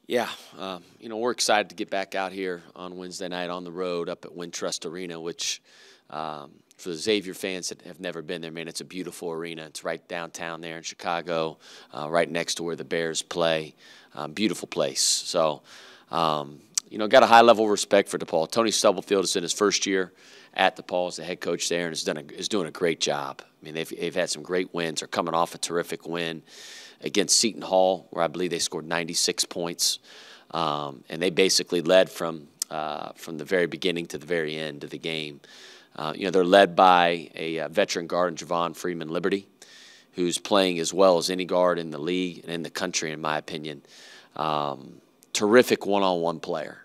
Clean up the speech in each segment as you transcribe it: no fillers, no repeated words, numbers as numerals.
Yeah, we're excited to get back out here on Wednesday night on the road up at Wintrust Arena, which for the Xavier fans that have never been there, man, it's a beautiful arena. It's right downtown there in Chicago, right next to where the Bears play. Beautiful place. So, got a high-level respect for DePaul. Tony Stubblefield is in his first year at DePaul as the head coach there and is doing a great job. I mean, they've had some great wins. They're coming off a terrific win against Seton Hall, where I believe they scored 96 points, and they basically led from the very beginning to the very end of the game. They're led by a veteran guard, Javon Freeman Liberty, who's playing as well as any guard in the league and in the country, in my opinion. Terrific one-on-one player.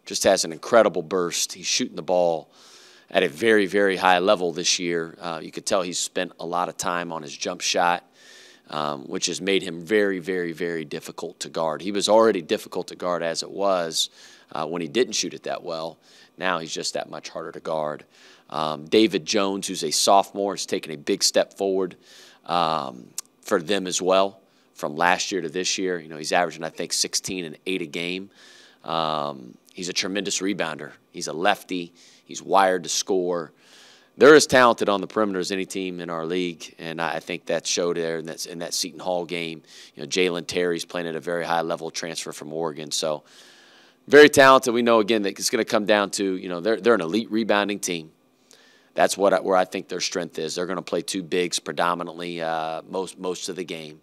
Just has an incredible burst. He's shooting the ball at a very, very high level this year. You could tell he's spent a lot of time on his jump shot, which has made him very, very, very difficult to guard. He was already difficult to guard as it was when he didn't shoot it that well. Now he's just that much harder to guard. David Jones, who's a sophomore, has taken a big step forward for them as well from last year to this year. He's averaging, I think, 16 and 8 a game. He's a tremendous rebounder. He's a lefty. He's wired to score. They're as talented on the perimeter as any team in our league, and I think that showed there in that Seton Hall game. Jalen Terry's playing at a very high level, transfer from Oregon. So very talented. We know, again, that it's going to come down to, they're an elite rebounding team. That's where I think their strength is. They're going to play two bigs predominantly most of the game.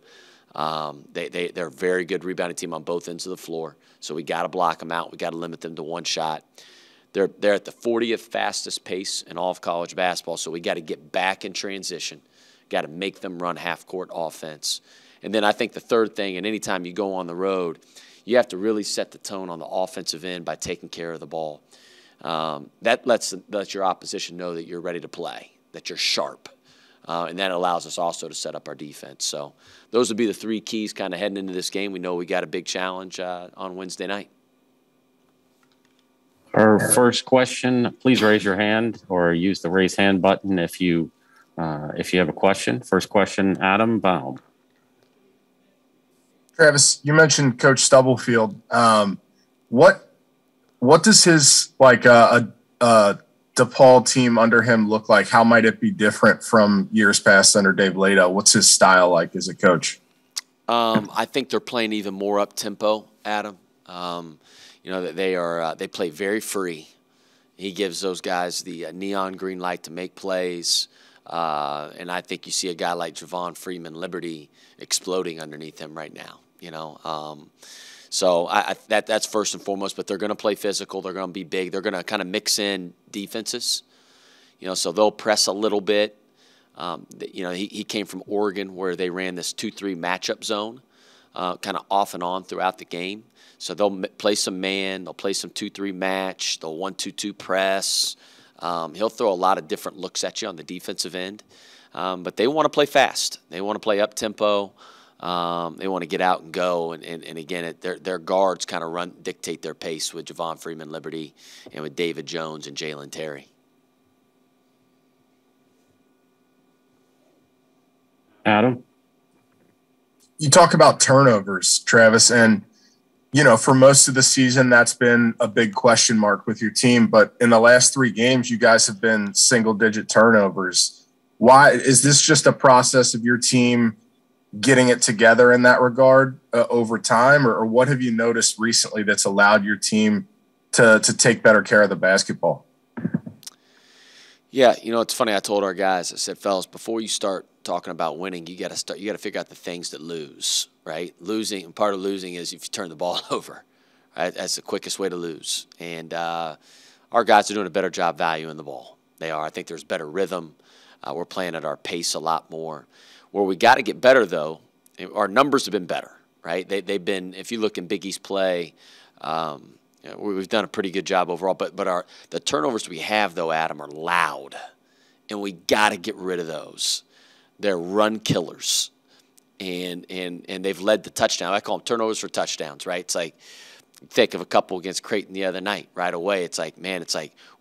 They're a very good rebounding team on both ends of the floor, so we got to block them out. We got to limit them to one shot. They're at the 40th fastest pace in all of college basketball, so we got to get back in transition. Got to make them run half-court offense. And then I think the third thing, and anytime you go on the road, you have to really set the tone on the offensive end by taking care of the ball. That lets your opposition know that you're ready to play, that you're sharp. And that allows us also to set up our defense. So those would be the three keys kind of heading into this game. We know we got a big challenge on Wednesday night. Our first question, please raise your hand or use the raise hand button if you have a question. First question, Adam Baum. Travis, you mentioned Coach Stubblefield. What does his DePaul team under him look like? How might it be different from years past under Dave Leda? What's his style like as a coach? I think they're playing even more up tempo, Adam. They play very free. He gives those guys the neon green light to make plays. And I think you see a guy like Javon Freeman Liberty exploding underneath him right now. So that's first and foremost. But they're going to play physical. They're going to be big. They're going to kind of mix in defenses. So they'll press a little bit. He came from Oregon where they ran this 2-3 matchup zone, kind of off and on throughout the game. So they'll play some man. They'll play some 2-3 match. They'll 1-2-2 press. He'll throw a lot of different looks at you on the defensive end. But they want to play fast. They want to play up-tempo. They want to get out and go. And again, their guards kind of dictate their pace with Javon Freeman Liberty and with David Jones and Jalen Terry. Adam? You talk about turnovers, Travis, and for most of the season, that's been a big question mark with your team. But in the last 3 games, you guys have been single-digit turnovers. Why is this just a process of your team getting it together in that regard over time, or what have you noticed recently that's allowed your team to take better care of the basketball? Yeah, it's funny. I told our guys, I said, fellas, before you start talking about winning, you got to figure out the things that lose, right? Part of losing is if you turn the ball over, right? That's the quickest way to lose. And our guys are doing a better job valuing the ball. They are. I think there's better rhythm. We're playing at our pace a lot more. Where we got to get better, though, our numbers have been better, right? They've been, if you look in Big East play, we've done a pretty good job overall. But the turnovers we have, though, Adam, are loud, and we got to get rid of those. They're run killers, and they've led to touchdown. I call them turnovers for touchdowns, right? It's like, think of a couple against Creighton the other night. Right away, it's like, man,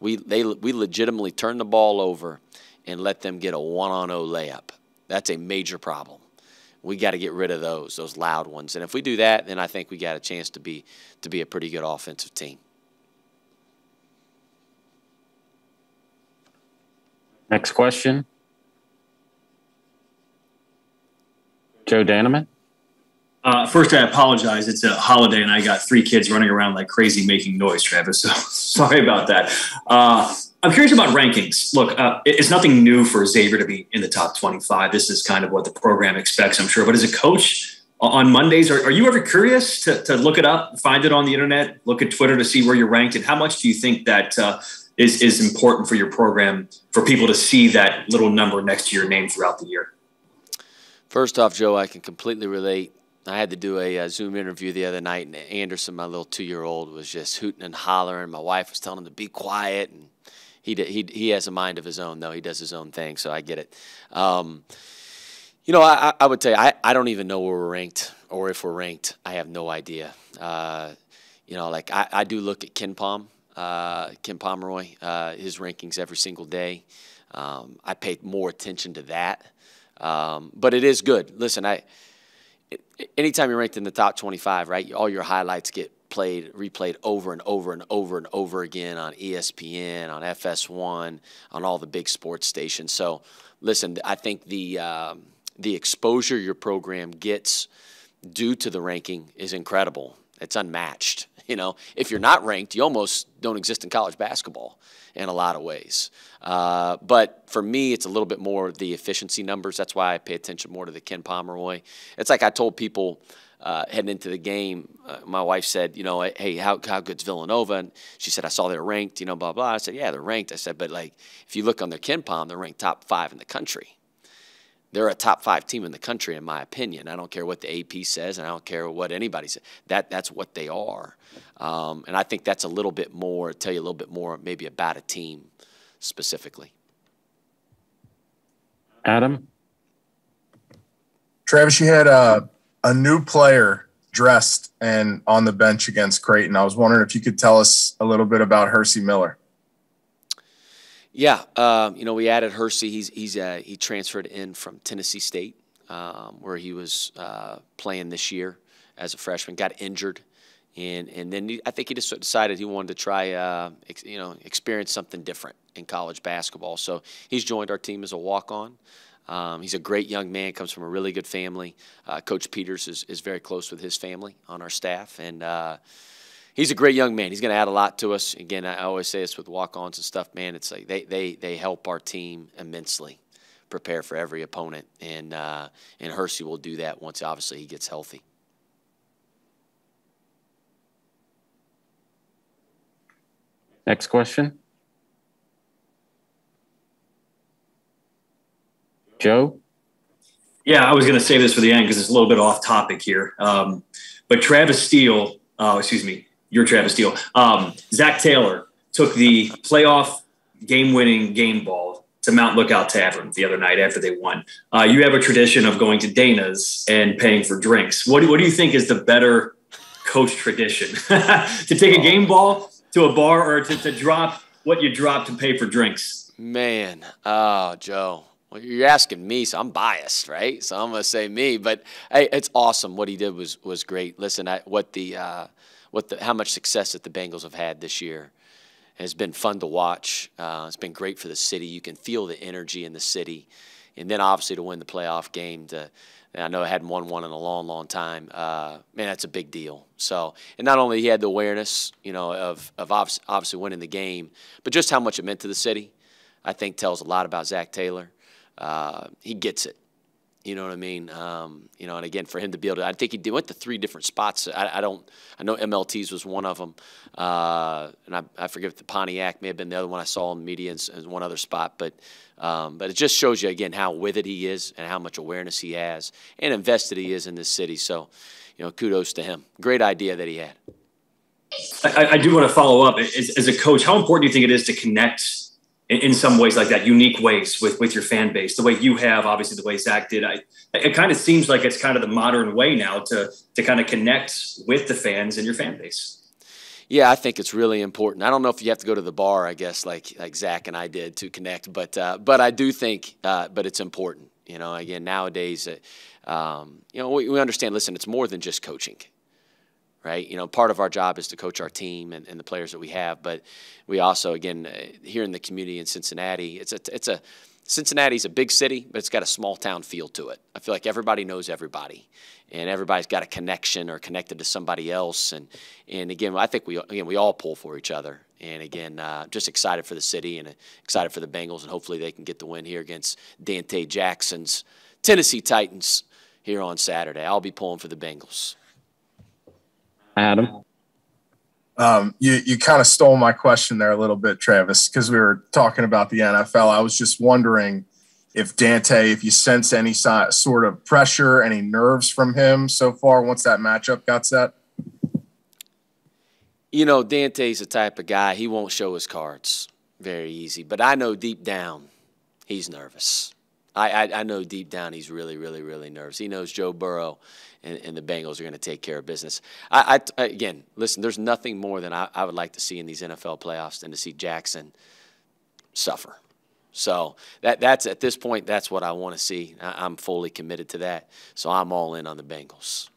we legitimately turn the ball over and let them get a 1-on-0 layup. That's a major problem. We got to get rid of those loud ones. And if we do that, then I think we got a chance to be a pretty good offensive team. Next question. Joe Daneman. First, I apologize. It's a holiday, and I got 3 kids running around like crazy making noise, Travis. So sorry about that. I'm curious about rankings. Look, it's nothing new for Xavier to be in the top 25. This is kind of what the program expects, I'm sure. But as a coach on Mondays, are you ever curious to look it up, find it on the internet, look at Twitter to see where you're ranked? And how much do you think that is important for your program, for people to see that little number next to your name throughout the year? First off, Joe, I can completely relate. I had to do a Zoom interview the other night, and Anderson, my little 2-year-old, was just hooting and hollering. My wife was telling him to be quiet, and he has a mind of his own, though. He does his own thing, so I get it. You know, I would tell you, I don't even know where we're ranked or if we're ranked. I have no idea. You know, like I do look at Ken Pomeroy, his rankings every single day. I pay more attention to that. But it is good. Listen, anytime you're ranked in the top 25, right, all your highlights get replayed over and over and over and over again on ESPN, on FS1, on all the big sports stations. So, listen, I think the exposure your program gets due to the ranking is incredible. It's unmatched. You know, if you're not ranked, you almost don't exist in college basketball in a lot of ways. But for me, it's a little bit more the efficiency numbers. That's why I pay attention more to the Ken Pomeroy. It's like I told people heading into the game, my wife said, you know, hey, how good's Villanova? And she said, I saw they're ranked, you know, blah, blah. I said, yeah, they're ranked. I said, but, like, if you look on their Ken Pom, they're ranked top 5 in the country. They're a top 5 team in the country, in my opinion. I don't care what the AP says, and I don't care what anybody says. That's what they are. And I think that's a little bit more, tell you a little bit more maybe about a team specifically. Adam? Travis, you had a new player dressed and on the bench against Creighton. I was wondering if you could tell us a little bit about Hersey Miller. Yeah, you know, we added Hersey. He transferred in from Tennessee State, where he was playing this year as a freshman. Got injured, and then I think he just decided he wanted to try, you know, experience something different in college basketball. So he's joined our team as a walk-on. He's a great young man. Comes from a really good family. Coach Peters is very close with his family on our staff, and he's a great young man. He's going to add a lot to us. Again, I always say this with walk-ons and stuff, man. It's like they help our team immensely prepare for every opponent, and Hersey will do that once, obviously, he gets healthy. Next question. Joe? Yeah, I was going to save this for the end because it's a little bit off topic here. But Travis Steele, you're Travis Steele. Zach Taylor took the playoff game-winning game ball to Mount Lookout Tavern the other night after they won. You have a tradition of going to Dana's and paying for drinks. What do you think is the better coach tradition? To take a game ball to a bar, or to drop what you drop to pay for drinks? Man, Joe. Well, you're asking me, so I'm biased, right? So I'm going to say me. But hey, it's awesome. What he did was great. Listen, how much success that the Bengals have had this year has been fun to watch. It's been great for the city. You can feel the energy in the city. And then obviously to win the playoff game, I know I hadn't won one in a long, long time. Man, that's a big deal. So, and not only he had the awareness, you know, of obviously winning the game, but just how much it meant to the city, I think tells a lot about Zach Taylor. He gets it. You know what I mean? You know, and again, for him to be able to, I think he went to 3 different spots. I know MLT's was one of them. And I forget if the Pontiac may have been the other one I saw in the media and one other spot. But it just shows you, again, how with it he is and how much awareness he has and invested he is in this city. So, you know, kudos to him. Great idea that he had. I do want to follow up. As a coach, how important do you think it is to connect in some ways like that, unique ways with your fan base, the way you have, obviously the way Zach did? It kind of seems like it's kind of the modern way now to kind of connect with the fans and your fan base. Yeah, I think it's really important. I don't know if you have to go to the bar, I guess, like Zach and I did to connect, but I do think, but it's important. You know, again, nowadays, we understand, listen, it's more than just coaching. Right, part of our job is to coach our team and the players that we have, but we also, again, here in the community in Cincinnati, Cincinnati's a big city, but it's got a small town feel to it. I feel like everybody knows everybody, and everybody's got a connection or connected to somebody else, and again, I think we all pull for each other, and again, just excited for the city and excited for the Bengals, and hopefully they can get the win here against Dante Jackson's Tennessee Titans here on Saturday. I'll be pulling for the Bengals. Adam? You kind of stole my question there a little bit, Travis, because we were talking about the NFL. I was just wondering if you sense any sort of pressure, any nerves from him so far once that matchup got set. Dante's the type of guy, he won't show his cards very easy, but I know deep down he's nervous. I know deep down he's really, really, really nervous. He knows Joe Burrow and the Bengals are going to take care of business. Again, listen, there's nothing more than I would like to see in these NFL playoffs than to see Jackson suffer. So that's at this point, that's what I want to see. I'm fully committed to that. So I'm all in on the Bengals.